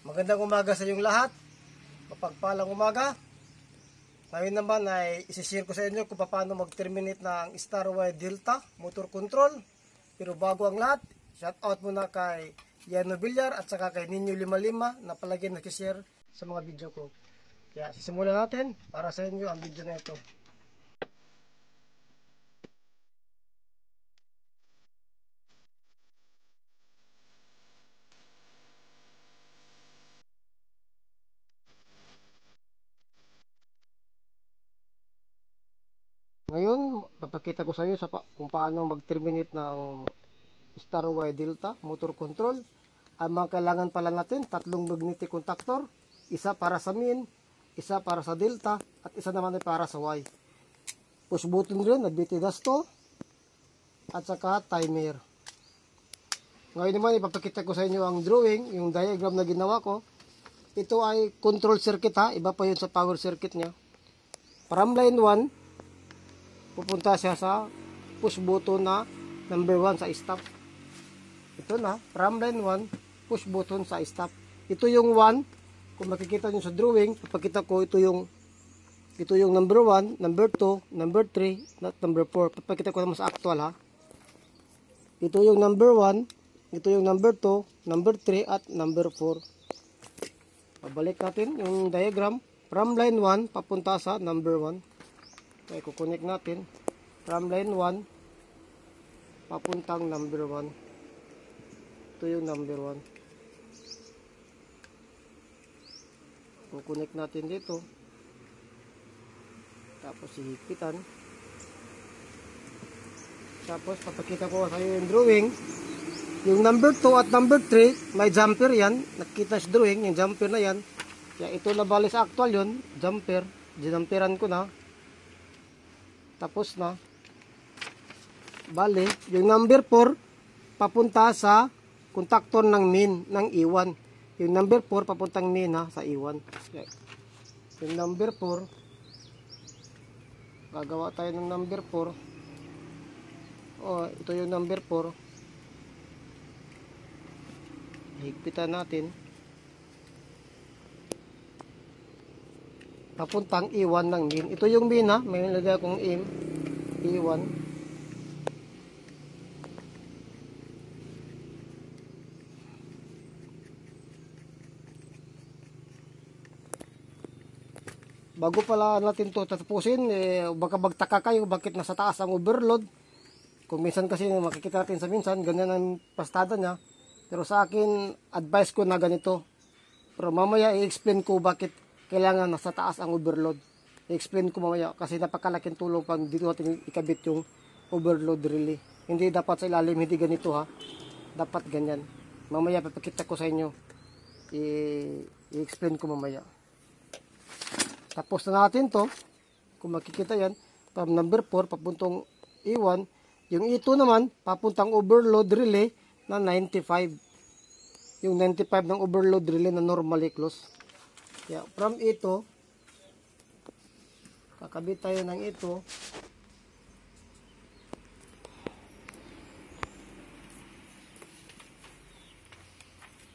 Magandang umaga sa inyong lahat. Mapagpalang umaga. Ngayon naman ay isishare ko sa inyo kung paano mag-terminate ng Starwire Delta motor control. Pero bago ang lahat, shout out muna kay Yano Villar at saka kay Ninyo 55 na palagi nag-share sa mga video ko. Kaya sisimulan natin para sa inyo ang video na ito. Ngayon, papakita ko sa inyo kung paano mag-terminate ng Starwire Delta motor control. Ang mga kailangan pala natin, tatlong magnetic contactor, isa para sa min, isa para sa delta, at isa naman ay para sa Y. Push button rin, nagbitidas to, at saka timer. Ngayon naman, ipapakita ko sa inyo ang drawing, yung diagram na ginawa ko. Ito ay control circuit ha, iba pa yun sa power circuit niya. From line 1, pupunta siya sa push button na number 1 sa stop. Ito na, from line 1, push button sa stop. Ito yung 1, kung makikita nyo sa drawing, papakita ko ito yung number 1, number 2, number 3, at number 4. Papakita ko naman sa actual ha. Ito yung number 1, ito yung number 2, number 3, at number 4. Pabalik natin yung diagram. From line 1, papunta sa number 1. Okay, kukunik natin. From line 1, papuntang number 1. Ito yung number 1. Kukunik natin dito. Tapos hihigpitan. Tapos papakita ko sa iyo yung drawing. Yung number 2 at number 3, may jumper yan. Nakita sa drawing, yung jumper na yan. Kaya ito na bali sa actual yun. Jumper. Jinumperan ko na. Tapos na. Bali, yung number 4, papunta sa contactor ng min, ng E1. Yung number 4, papuntang min ha, sa E1. Yung number 4, gagawa tayo ng number 4. Ito yung number 4. Higpitan natin. Papuntang E1 ng min. Ito yung min ha. May nilagay akong E1. Bago pala natin to tatapusin, baka magtaka kayo bakit nasa taas ang overload. Kung minsan kasi makikita natin sa minsan, ganyan ang pastada niya. Pero sa akin, advice ko na ganito. Pero mamaya i-explain ko bakit kailangan nasa taas ang overload. I-explain ko mamaya kasi napakalaking tulong pag dito natin ikabit yung overload relay. Hindi dapat sa ilalim, hindi ganito ha. Dapat ganyan. Mamaya papakita ko sa inyo. I-explain ko mamaya. Tapos na natin to. Kung makikita yan, from number 4 papuntang E1. Yung E2 naman, papuntang overload relay na 95. Yung 95 ng overload relay na normally close. Yeah, from ito, kakabit tayo ng ito.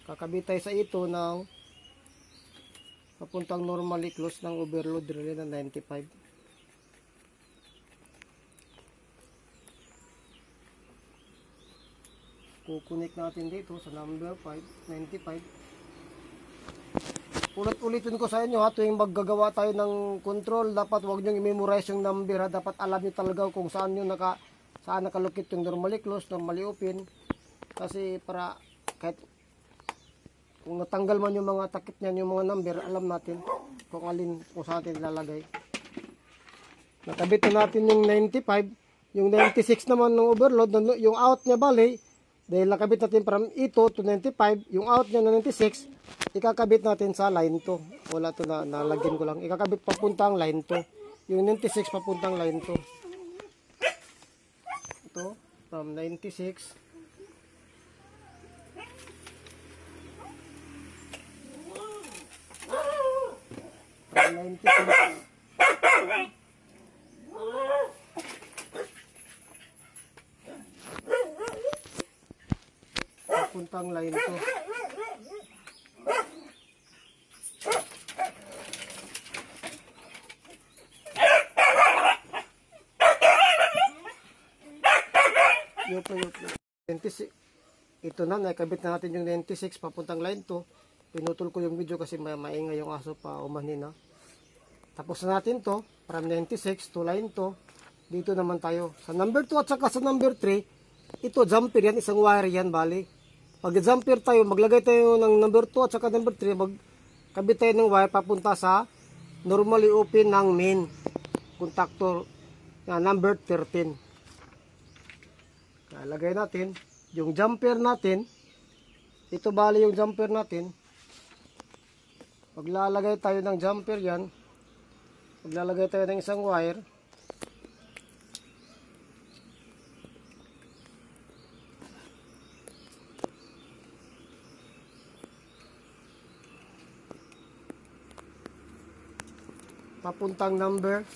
Kakabit tayo sa ito ng papuntang normally close ng overload relay na 95. Kukunik natin dito sa number 5, 95. Ulit-ulitin ko sa inyo ha, tuwing maggagawa tayo ng control, dapat huwag nyo i-memorize yung number ha. Dapat alam nyo talaga kung saan nakalukit yung normally close, normally open. Kasi para kahit kung natanggal man yung mga takip niyan, yung mga number, alam natin kung saan natin ilalagay. Nakabit na natin yung 95, yung 96 naman ng overload, yung out niya bali, dahil nakabit natin from ito to 95, yung out niya na 96, ikakabit natin sa line 2. Wala to na nalagyan ko lang. Ikakabit papuntang line 2. Yung 96 papuntang line 2. Ito, from 96. From 96. Papuntang line 2. yung 96. Ito na, nakabit na natin yung 96 papuntang line 2. Pinutol ko yung video kasi maingay yung aso pa umanin na. Tapos na natin to, from 96 to line 2. Dito naman tayo. Sa number 2 at saka sa number 3, ito jumper yan, isang wire yan, bali. Pag jumper tayo, maglagay tayo ng number 2 at saka number 3, magkabit tayo ng wire papunta sa normally open ng main contactor na number 13. Lagay natin yung jumper natin. Ito bali yung jumper natin. Maglalagay tayo ng jumper yan. Maglalagay tayo ng isang wire. Papuntang number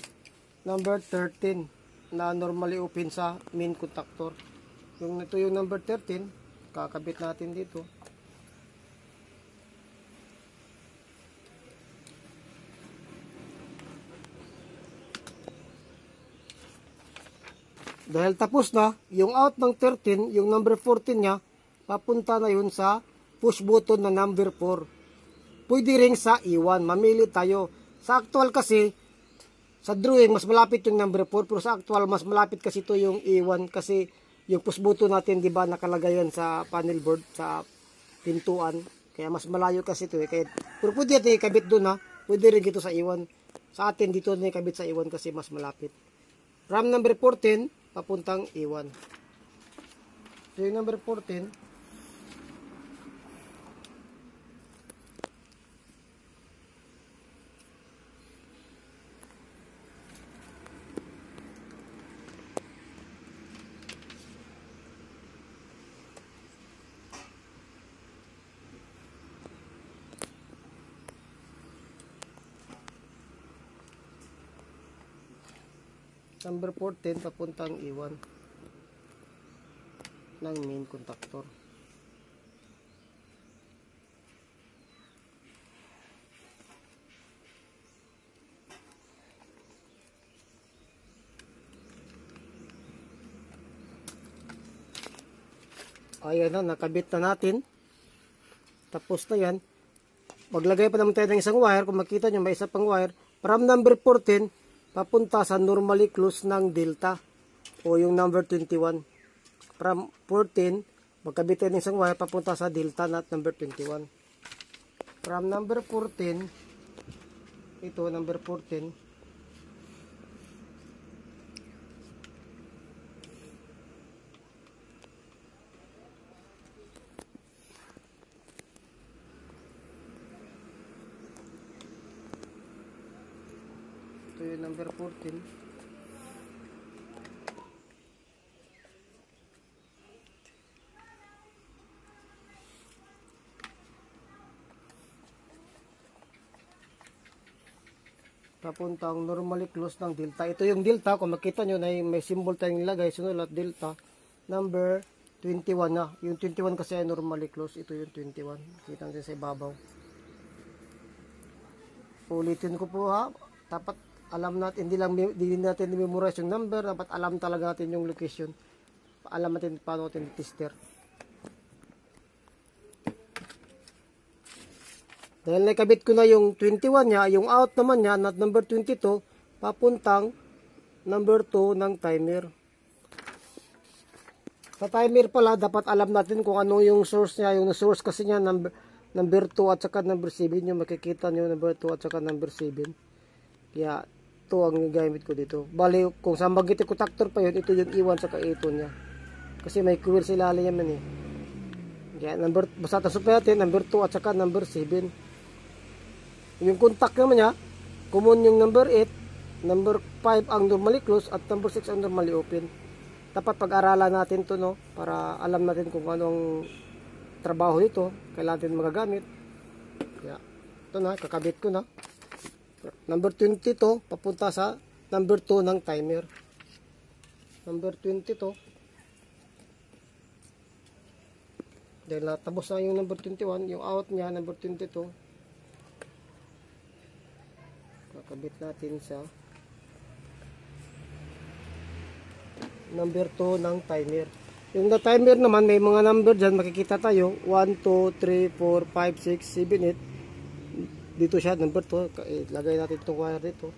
13 na normally open sa main contactor. Ito yung number 13, kakabit natin dito. Dahil tapos na, yung out ng 13, yung number 14 niya, papunta na yun sa push button na number 4. Pwede rin sa E1, mamili tayo. Sa actual kasi, sa drawing, mas malapit yung number 4, pero sa actual, mas malapit kasi ito yung E1 kasi yung push button natin, di ba, nakalagay yan sa panel board, sa pintuan. Kaya mas malayo kasi ito eh. Kaya, pero pwede natin ikabit doon ha. Pwede rin dito sa E1. Sa atin, dito na ikabit sa E1 kasi mas malapit. From number 14, papuntang E1. So yung number 14, number 14 papuntang E1 ng main contactor. Ayan na, nakabit na natin. Tapos na yan. Maglagay pa naman tayo ng isang wire. Kung makita nyo, may isa pang wire. From number 14, papunta sa normally close ng delta o yung number 21. From 14, magkabit tayo ng isang wire papunta sa delta not number 21. From number 14, ito number 14, ito yung number 14. Papuntang normally close ng delta. Ito yung delta. Kung makita nyo na may symbol tayong nilagay, sinulat delta number 21 na. Yung 21 kasi ay normally close. Ito yung 21. Kita nyo sa ibabaw. Ulitin ko po ha. Dapat alam natin, hindi natin memorize yung number, dapat alam talaga natin yung location. Alam natin paano natin tester. Dahil nakabit ko na yung 21 niya, yung out naman niya, not number 22, papuntang number 2 ng timer. Sa timer pala, dapat alam natin kung ano yung source niya. Yung source kasi niya, number 2 at saka number 7. Yung makikita niyo, number 2 at saka number 7. Kaya, ito ang gamit ko dito. Bali, kung sa magnetic contactor pa yun, ito yung E1 saka E2 niya. Kasi may coil sa ilalim yan eh. Kaya, basta tasok natin, number 2 at saka number 7. Yung contact naman niya, common yung number 8, number 5 ang normally close, at number 6 ang normally open. Dapat pag-aralan natin to no, para alam natin kung anong trabaho ito, kailangan natin magagamit. Kaya, ito na, kakabit ko na. Number 22, papunta sa number 2 ng timer. Number 22. Dahil natapos na yung number 21, yung out niya, number 22. Kakabit natin sa number 2 ng timer. Yung na timer naman, may mga number dyan, makikita tayo. 1, 2, 3, 4, 5, 6, 7, 8. Dito siya, number 2. Lagay natin itong wire dito.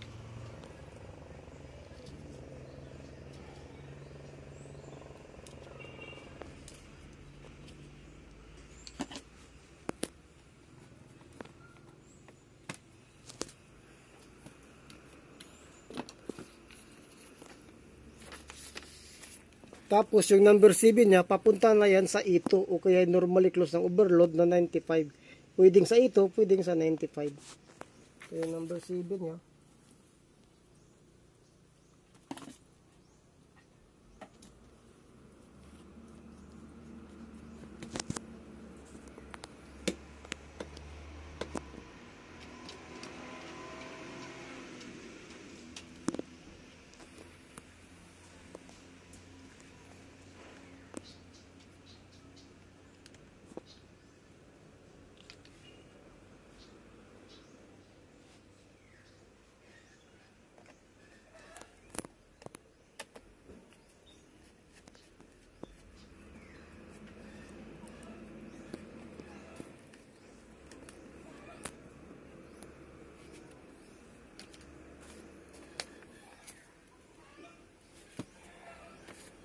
Tapos yung number 7 niya, papunta na yan sa ito o kaya normally close ng overload na 95. Pwedeng sa ito, pwedeng sa 95. So yung number 7 niya.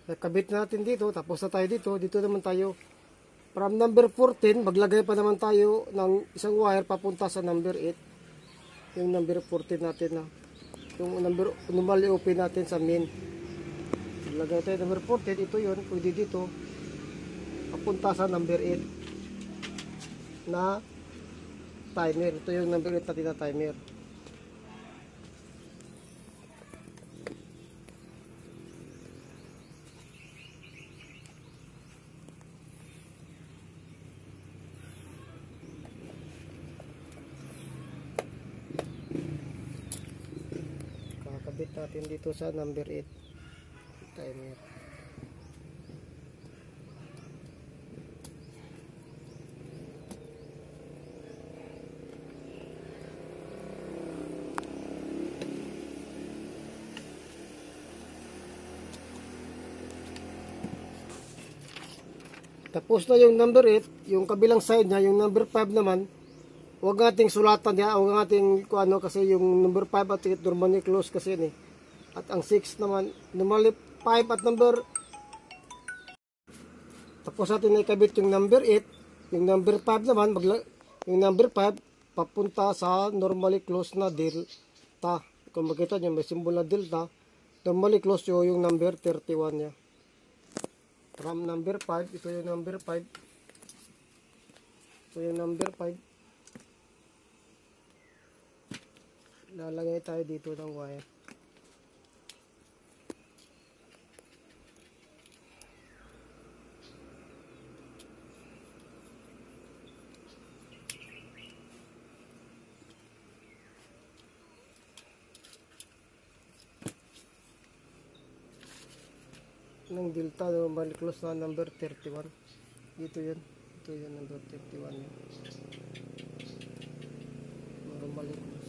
Nakabit natin dito, tapos na tayo dito. Dito naman tayo. From number 14, maglagay pa naman tayo ng isang wire papunta sa number 8. Yung number 14 natin na. Yung number, normally open natin sa main. Maglagay tayo number 14, ito yun. Pwede dito. Papunta sa number 8 na timer. Ito yung number 8 natin na timer. Kakabit natin dito sa number 8 timer. Tapos na yung number 8, yung kabilang side niya, yung number 5 naman, huwag nating sulatan niya, huwag nating ano, kasi yung number 5 at 8 normally close kasi yun eh. At ang 6 naman, normally 5 at number. Tapos natin ikabit yung number 8, yung number 5 naman, yung number 5 papunta sa normally close na delta. Kung makita nyo, may symbol na delta, normally close yung number 31 niya. From number 5, ito yung number 5. Ito yung number 5. Lalagay tayo dito ng wire. Ng delta, normally close na number 31. Dito yun. Ito yung number 31 yun. Normally close.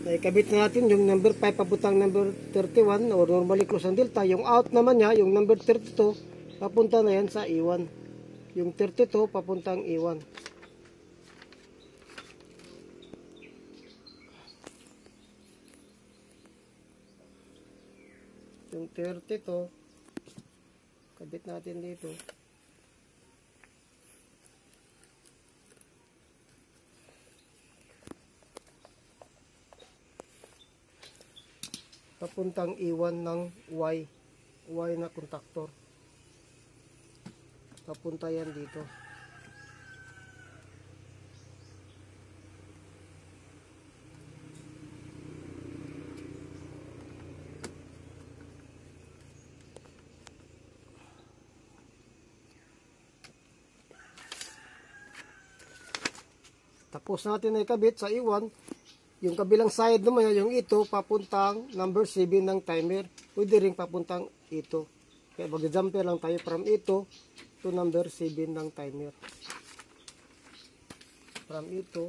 Naikabit na natin yung number 5 papuntang number 31 o normally close ang delta. Yung out naman niya, yung number 32, papunta na yan sa E1. Yung 32 papuntang E1. Yung 32, kabit natin dito. Papuntang E1 ng Y na contactor. Papunta yan dito. Tapos natin na ikabit sa E1. Yung kabilang side naman yung ito papuntang number 7 ng timer. Pwede rin papuntang ito. Kaya mag-jumper lang tayo from ito to number 7 ng timer. From ito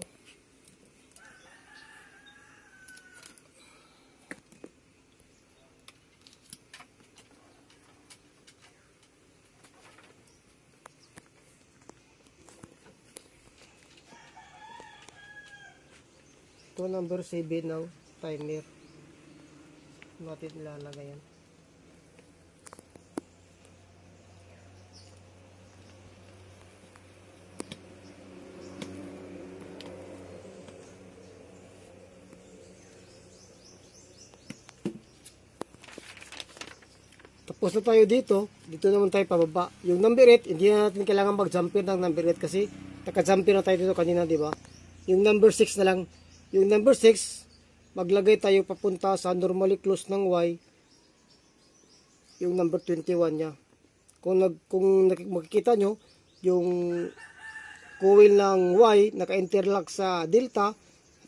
Ito number 7 ng timer. Natin ilalagay yan. Tapos na tayo dito. Dito naman tayo pababa. Yung number 8, hindi na natin kailangan mag-jumper ng number 8 kasi naka-jumper na tayo dito kanina, di ba? Yung number 6 na lang. Yung number 6, maglagay tayo papunta sa normally close ng Y. Yung number 21 niya. Kung makikita nyo, yung coil ng Y naka-interlock sa delta.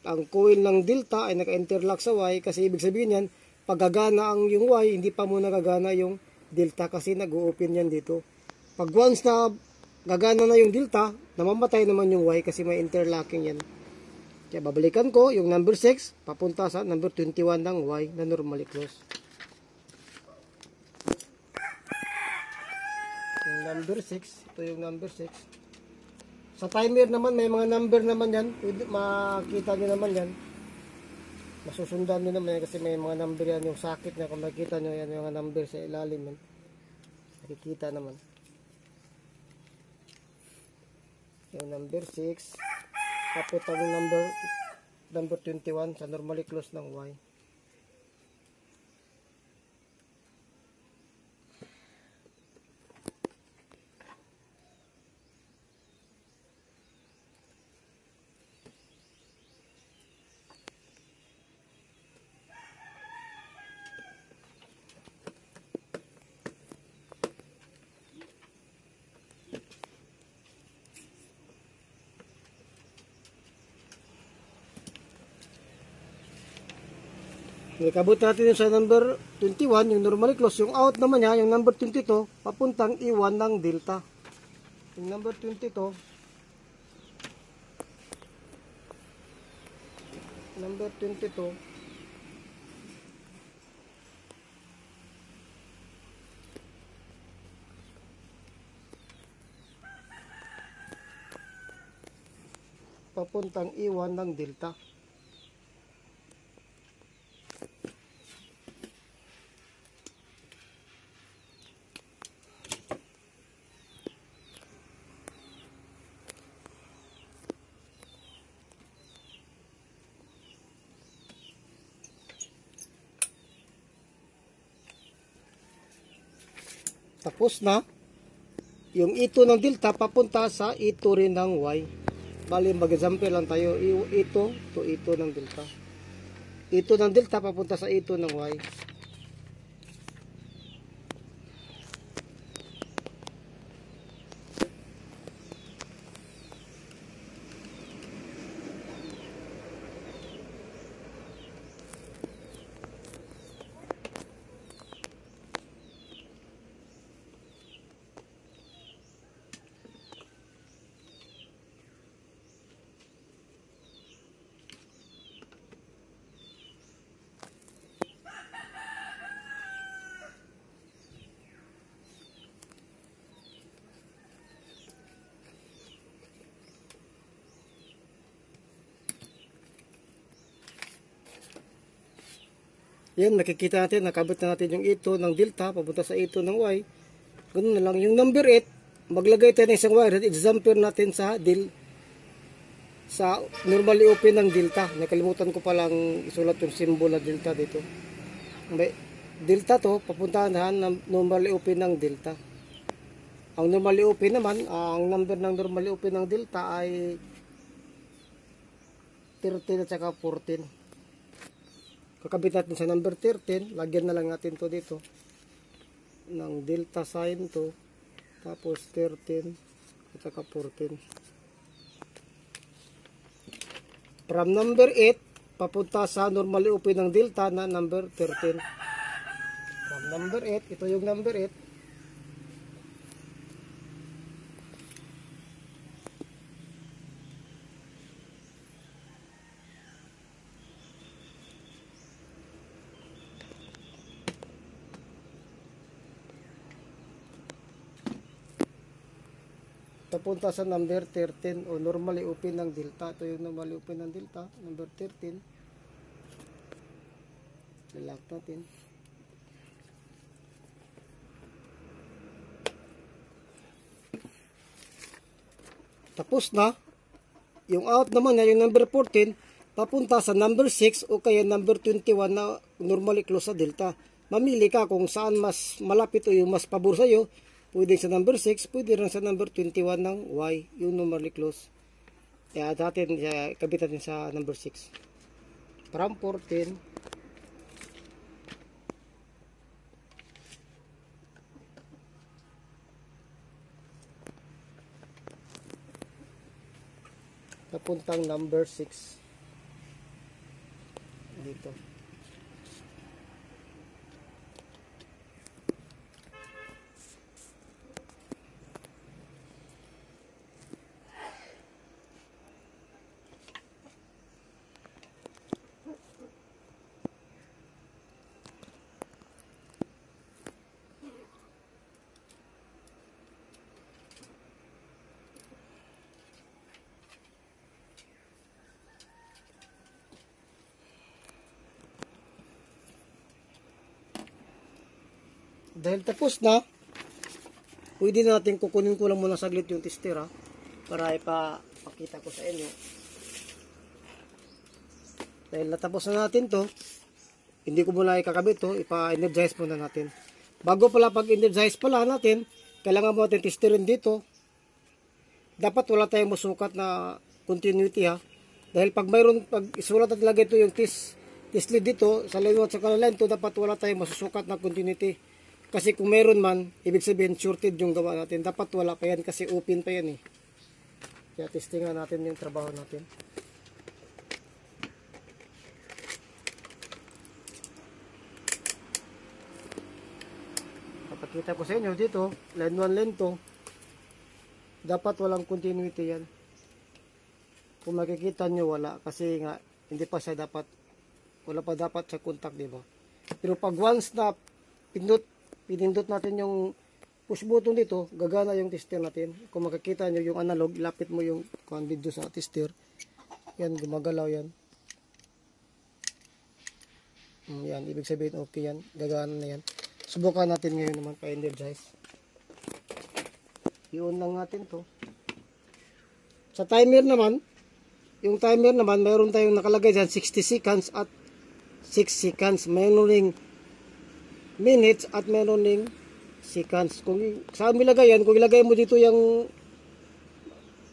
Ang coil ng delta ay naka-interlock sa Y kasi ibig sabihin yan, pag gagana ang yung Y, hindi pa muna gagana yung delta kasi nag-open yan dito. Pag once na gagana na yung delta, namamatay naman yung Y kasi may interlocking yan. Kaya babalikan ko yung number 6 papunta sa number 21 ng Y na normally close. Yung number 6, ito yung number 6. Sa timer naman, may mga number naman yan. Pwede, makita nyo naman yan. Masusundan nyo naman yan kasi may mga number yan. Yung sakit niya, kung makikita nyo yan, yung mga number sa ilalim yan. Nakikita naman. Yung number 6, kaputan yung number 21 sa normally close ng Y. Ikabot natin yung sa number 21, yung normally close. Yung out naman niya, yung number 22, papuntang E1 ng delta. Yung number 22, papuntang E1 ng delta. Tapos na yung E2 ng delta papunta sa E2 rin ng Y. Bali mag-example lang tayo, E2 to E2 ng delta. E2 ng delta papunta sa E2 ng Y. Yan, nakikita natin, nakabit na natin yung E2 ng delta, papunta sa E2 ng Y. Ganun na lang. Yung number 8, maglagay tayo ng isang wire, example natin sa normally open ng delta. Nakalimutan ko palang isulat yung symbol na delta dito. Delta to, papuntahan ng normally open ng delta. Ang normally open naman, ang number ng normally open ng delta ay 13 at saka 14. Kakabit natin sa number 13, lagyan na lang natin to dito ng delta sign to, tapos 13 at saka 14. From number 8 papunta sa normally open ng delta na number 13. From number 8, ito yung number 8. papunta sa number 13 o normally open ng delta. Ito yung normally open ng delta, number 13. Lock natin. Tapos na. Yung out naman niya, yung number 14, papunta sa number 6 o kaya number 21 na normally close sa delta. Mamili ka kung saan mas malapit o yung mas pabor sa iyo. Pwede sa number 6, pwede rin sa number 21 ng Y, yung normally close. Kaya natin, kabit natin sa number 6. From 14, papuntang number 6 dito. Dahil tapos na, pwede natin kukunin ko lang muna saglit yung tester para ipakita ko sa inyo. Dahil natapos na natin to, hindi ko muna ikakabit to, ipa-energize muna natin. Bago pala pag-energize pala natin, kailangan mo natin testerin dito. Dapat wala tayong masukat na continuity Dahil pag isulat at lagay ito yung test lead dito, sa line 1 at sa line 2, dapat wala tayong masusukat na continuity. Kasi kung meron man, ibig sabihin shorted yung gawa natin. Dapat wala pa yan kasi open pa yan Kaya testingan natin yung trabaho natin. Kapakita ko sa inyo dito, line 1, line 2, dapat walang continuity yan. Kung makikita nyo wala, kasi nga hindi pa siya dapat, wala pa dapat sa contact, diba? Pero pag once na pinindot natin yung push button dito, gagana yung tester natin. Kung makikita nyo yung analog, lapit mo yung video sa tester. Yan, gumagalaw yan. Yan, ibig sabihin okay yan. Gagana na yan. Subukan natin ngayon naman pa-energize. I-on lang natin to. Sa timer naman, yung timer naman, mayroon tayong nakalagay dyan 60 seconds at 6 seconds. Mayroon ring minutes at meron ding seconds. Kung saan mo ilagay yan, kung ilagay mo dito yung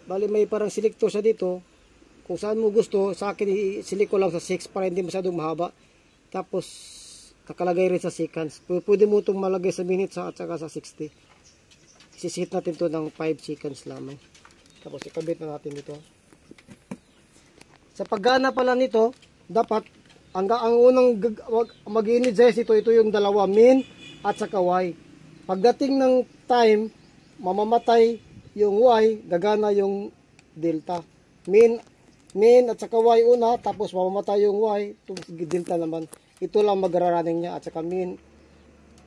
bali may parang selector sa dito, kung saan mo gusto, sa akin i-select ko lang sa 6 para hindi masyadong mahaba. Tapos kakalagay rin sa seconds. Pwede mo itong malagay sa minutes at saka sa 60. Isisit natin to ng 5 seconds lamang. Tapos ikabit na natin dito. Sa paggana pala nito, dapat ang unang mag-energize ito yung dalawa, min at saka Y. Pagdating ng time, mamamatay yung Y, gagana yung delta. Min at saka Y una, tapos mamamatay yung Y, delta naman. Ito lang magra-running niya at saka min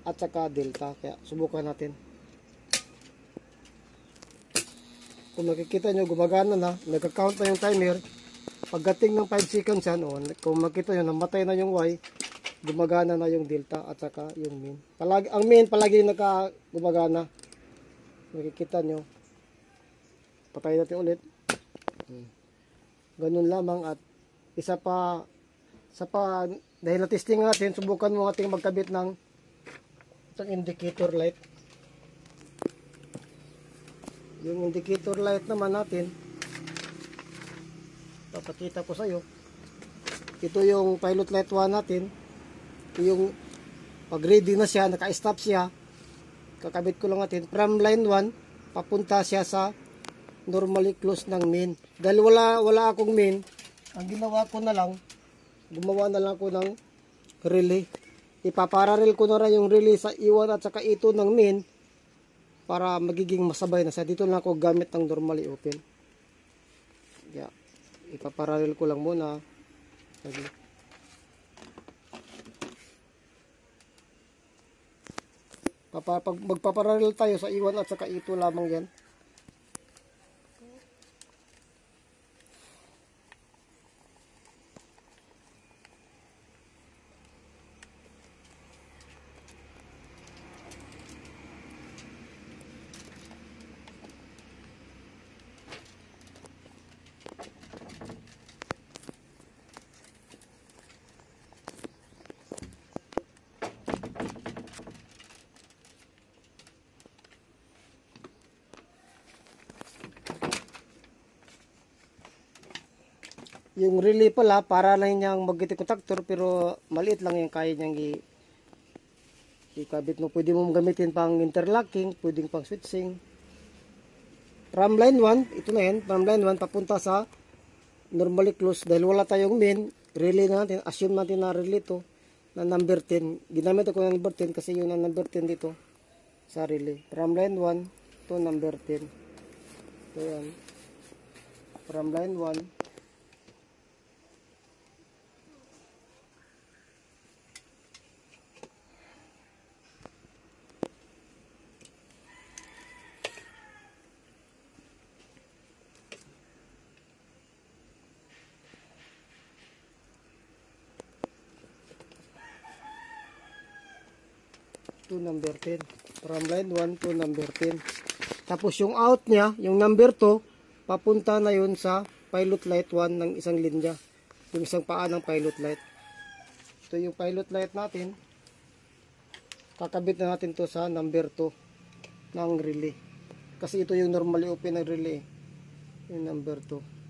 at saka delta. Kaya subukan natin. Kung makikita nyo, gumagana na, nagka-count na yung timer. Pagdating ng 5 seconds yan, kung makita nyo, namatay na yung Y, gumagana na yung delta at saka yung min. Ang min palagi gumagana. Makikita nyo. Patay natin ulit. Ganun lamang at isa pa, dahil na-testing natin, subukan mo natin magkabit ng itong indicator light. Yung indicator light naman natin, papakita ko sa iyo. Ito yung pilot light 1 natin. Ito yung pag ready na siya, naka-stop siya, kakabit ko lang natin from line 1 papunta siya sa normally close ng main. Dahil wala akong main, ang ginawa ko na lang, gumawa na lang ako ng relay. Ipaparallel ko na rin yung relay sa E1 at saka E2 ng main para magiging masabay na siya. Dito lang ako gamit ng normally open. Yeah. Ipaparallel ko lang muna. Magpaparallel tayo sa E1 at saka E2 lamang yan. Yung relay pala, para lang niyang magnetic contactor, pero maliit lang yung kaya niyang ikabit mo. Pwede mo gamitin pang interlocking, pwedeng pang switching. From line 1, ito na yan, from line 1 papunta sa normally close. Dahil wala tayong main, relay na natin, assume natin na relay to na number 10. Ginamit ako ng number 10 kasi yun ang number 10 dito sa relay. From line 1 to number 10. So yan. From line 1 to number 10. From line 1 to number 10. Tapos yung out niya, yung number 2, papunta na yun sa pilot light 1 ng isang linya. Yung isang paa ng pilot light. Ito yung pilot light natin. Kakabit na natin to sa number 2 ng relay. Kasi ito yung normally open ng relay. Yung number 2.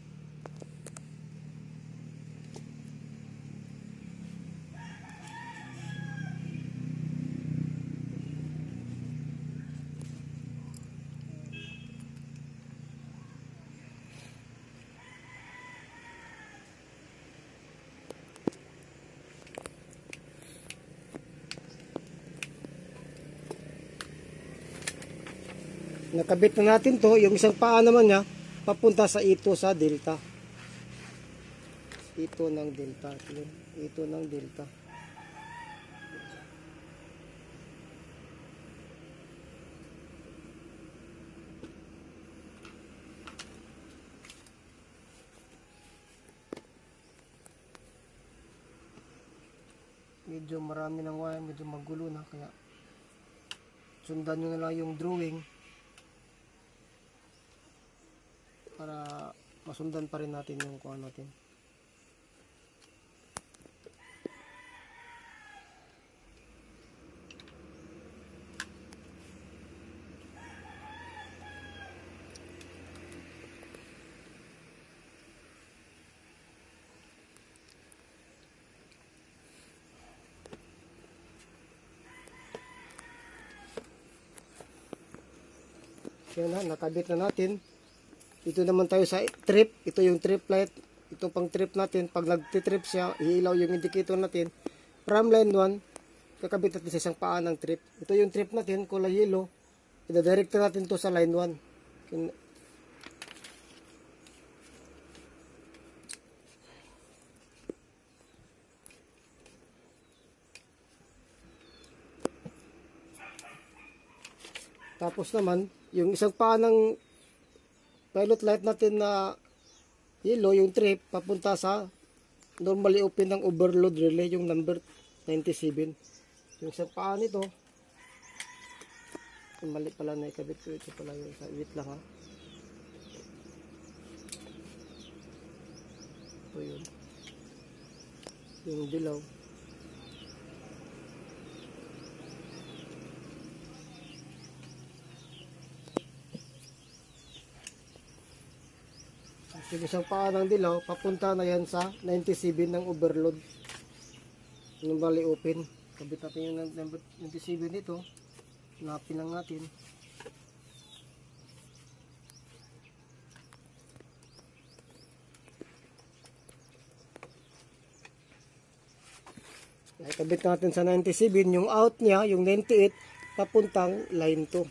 Nakabit na natin to, yung isang paa naman niya papunta sa ito sa delta. Ito ng delta. Ito ng delta. Medyo marami ng wire, medyo magulo na, kaya sundan nyo na lang yung drawing para masundan pa rin natin yung kuha natin. Yan na, nakabit na natin. Ito naman tayo sa trip. Ito yung trip light. Ito pang trip natin. Pag nagtitrip siya, iilaw yung indicator natin. From line 1, kakabit natin sa isang paa ng trip. Ito yung trip natin, kulay yellow. Ida-direct natin to sa line 1. Tapos naman, yung isang paa ng pilot light natin na yellow, yung trip, papunta sa normally open ng overload relay, yung number 97. Yung isang paa nito, mali pala na ikabit ko. Ito pala yung sa wait lang ha. Ito yun. Yung dilaw. Yung isang paa ng dilaw, papunta na yan sa 97 ng overload. Yung bali open. Kabit natin yung number 97 dito. Napin lang natin. Kabit natin sa 97. Yung out niya, yung 98, papuntang line 2.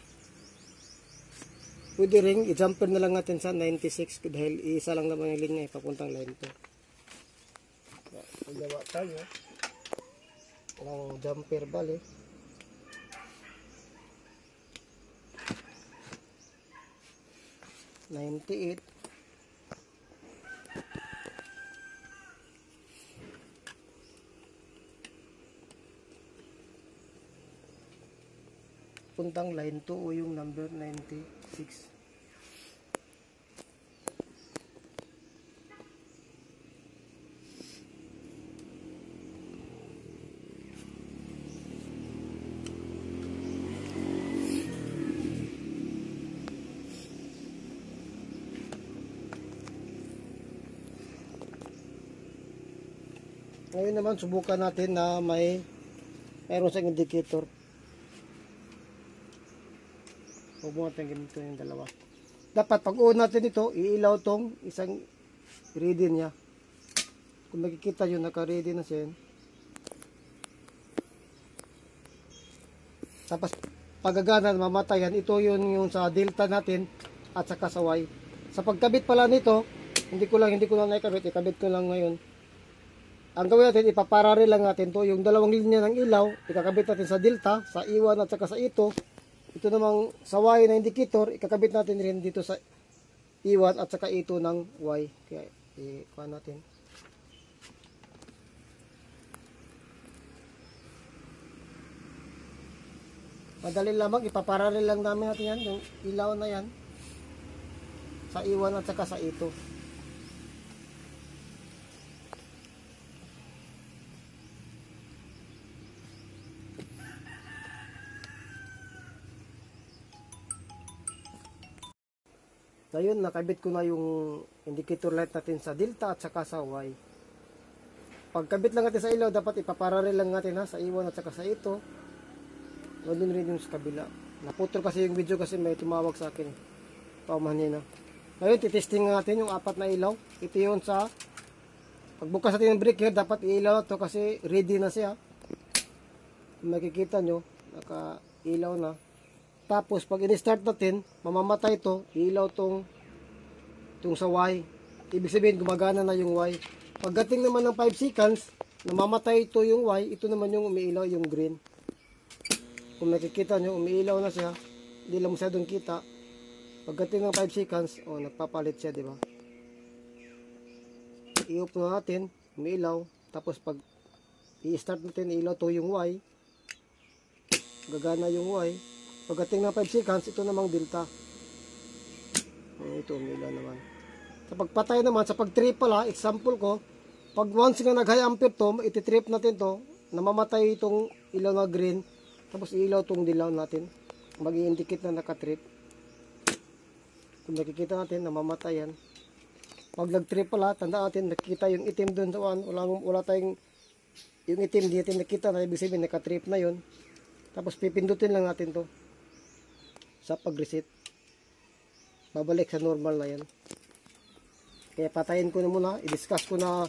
Pwede rin, i-jumper na lang natin sa 96 dahil isa lang naman yung linya, papuntang line 2. Pagawa tayo ng jumper bali. $98. Puntang line 2 o yung number 96. Ngayon naman, subukan natin na mayroon siyang indicator. Huwag mo natin ganito yung dalawa. Dapat pag on natin ito, iilaw tong isang ready niya. Kung makikita nyo, naka-ready na siya. Tapos pagagana, mamatayan, ito yung sa delta natin at saka sa Y. Sa pagkabit pala nito, hindi ko lang naikabit, ikabit ko lang ngayon. Ang gawin natin, ipaparare lang natin to, yung dalawang linya ng ilaw, ikakabit natin sa delta, sa I1 at saka sa ito. Ito namang sa Y na indicator, ikakabit natin rin dito sa I1 at saka ito ng Y. Kaya ikuha natin. Madali lamang, ipaparare lang namin natin yan, yung ilaw na yan. Sa I1 at saka sa ito. Ngayon, nakabit ko na yung indicator light natin sa delta at saka sa Y. Pagkabit lang natin sa ilaw, dapat ipaparare lang natin sa I1 at saka sa ito. Ganoon rin yung sa kabila. Naputol kasi yung video kasi may tumawag sa akin. Paumahan na. Ngayon, titesting natin yung apat na ilaw. Ito yun sa pagbukas natin ng breaker, dapat ilaw to kasi ready na siya. Kung makikita nyo, naka-ilaw na. Tapos pag in-start natin, mamamatay ito, ilaw tong sa Y. Ibig sabihin gumagana na yung Y. Pagdating naman ng 5 seconds, namamatay ito yung Y, ito naman yung umiilaw yung green. Kung nakikita nyo, umiilaw na siya, hindi lang masyadong kita. Pagdating ng 5 seconds, nagpapalit siya, di ba? I-off na natin, umiilaw. Tapos pag i-start natin, ilaw to yung Y. Gagana yung Y. Pagdating ng 5 seconds, ito namang delta. Ito, umilaw naman. Sa pagpatay naman, sa pag-trip pala, example ko, pag once nga nag-high ampere to, iti-trip natin to, namamatay itong ilaw na green, tapos ilaw itong dilaw natin. Mag-i-indicate na naka-trip. Kung nakikita natin, namamatay yan. Pag nag-trip pala, tanda natin, nakikita yung itim dun sa wala tayong, yung itim, di natin nakita na, ibig sabihin, naka-trip na yun. Tapos pipindutin lang natin to sa pag-reset, babalik sa normal na yan. Kaya patayin ko na muna, i-discuss ko na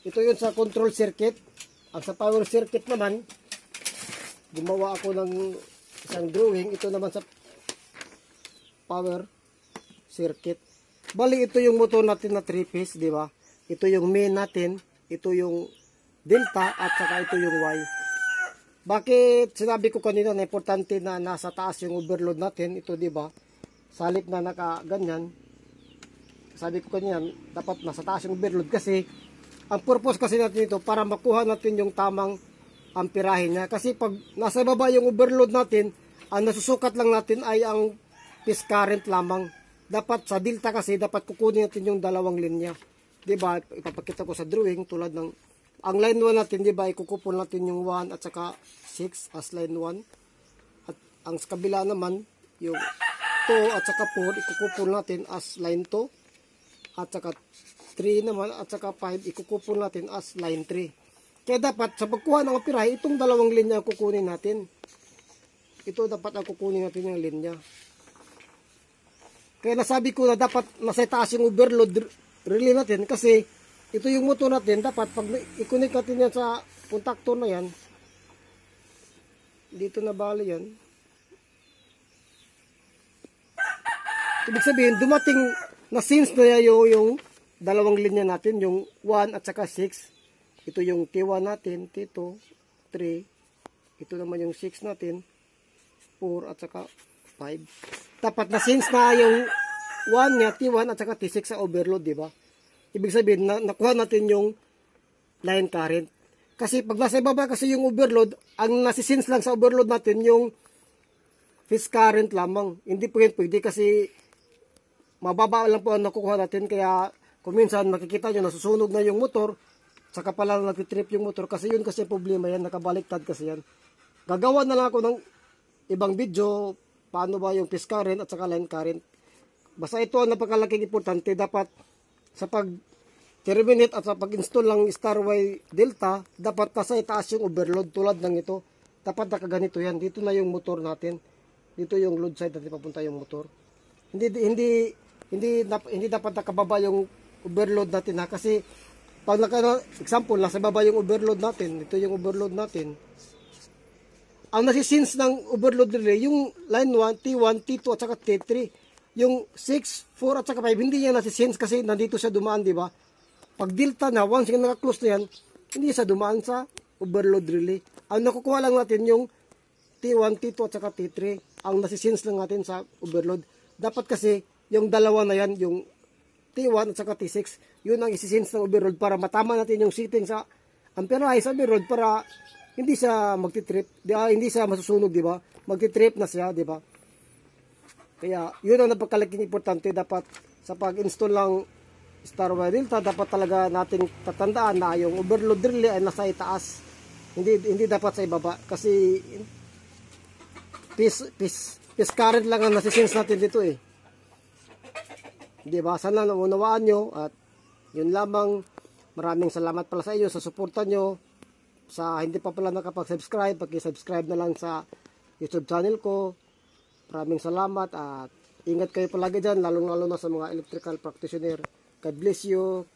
ito yun sa control circuit. Ang sa power circuit naman, gumawa ako ng isang drawing. Ito naman sa power circuit, bali ito yung motor natin na 3-phase, di ba? Ito yung main natin, ito yung delta at saka ito yung Y. Bakit sinabi ko kanina na importante na nasa taas yung overload natin? Ito, di ba? Salip na nakaganyan. Sabi ko kanina, dapat nasa taas yung overload kasi ang purpose kasi natin ito para makuha natin yung tamang amperahe niya. Kasi pag nasa baba yung overload natin, ang nasusukat lang natin ay ang phase current lamang. Dapat sa delta kasi dapat kukunin natin yung dalawang linya. Di ba? Ipapakita ko sa drawing tulad ng ang line 1 natin, di ba, ikukupol natin yung 1 at saka 6 as line 1. At ang sa kabila naman, yung 2 at saka 4, ikukupol natin as line 2. At saka 3 naman at saka 5, ikukupol natin as line 3. Kaya dapat, sa pagkuha ng apirahe, itong dalawang linya ang kukunin natin. Ito dapat ang kukunin natin yung linya. Kaya nasabi ko na dapat nasa taas yung overload relay natin kasi ito yung motor natin, dapat pag i-connect natin yan sa contactor na yan, dito na bali yan. Ibig sabihin, dumating na sense na yung dalawang linya natin, yung 1 at saka 6. Ito yung T1 natin, T2, 3. Ito naman yung 6 natin, 4 at saka 5. Dapat na sense na yung 1 niya, T1 at saka T6 sa overload, di ba? Ibig sabihin, nakuha natin yung line current. Kasi pag nasa baba kasi yung overload, ang nasisense lang sa overload natin yung phase current lamang. Hindi po yun pwede kasi mababa lang po ang nakukuha natin. Kaya kung minsan makikita nyo nasusunog na yung motor, saka pala nag-trip yung motor. Kasi yun kasi problema yan, nakabaliktad kasi yan. Gagawa na lang ako ng ibang video, paano ba yung phase current at saka line current. Basta ito ang napakalaking importante. Dapat sa pag terminate at sa pag-install ng Starway Delta, dapat nasa itaas yung overload tulad ng ito. Dapat nakaganito yan. Dito na yung motor natin. Dito yung load side natin papunta yung motor. Hindi dapat nakababa yung overload natin ha, kasi pag example, nasa baba yung overload natin, ito yung overload natin. Ang nasisense ng overload relay, yung line 1, T1, T2 at saka T3. Yung 6, 4 at saka 5, hindi niya nasisense kasi nandito siya dumaan, di ba? Pag delta na, once yung naka-close na yan, hindi siya dumaan sa overload relay. Ang nakukuha lang natin yung T1, T2 at saka T3. Ang nasisense lang natin sa overload. Dapat kasi yung dalawa na yan, yung T1 at saka T6, yun ang isisense ng overload para matama natin yung setting sa amperahe sa overload para hindi siya magti-trip, hindi siya masusunog, di ba? Magti-trip na siya, di ba? Kaya yun ang napakalaking importante dapat sa pag-install ng Starway Delta, dapat talaga nating tatandaan na yung overload relay ay nasa itaas. Hindi dapat sa ibaba kasi piece current lang ang nasisense natin dito eh. Di ba? Sana naunawaan nyo at yun lamang. Maraming salamat pala sa inyo sa suporta nyo. Sa hindi pa pala nakapag-subscribe, pag-subscribe na lang sa YouTube channel ko. Maraming salamat at ingat kayo palagi dyan, lalong-lalo na sa mga electrical practitioner. God bless you.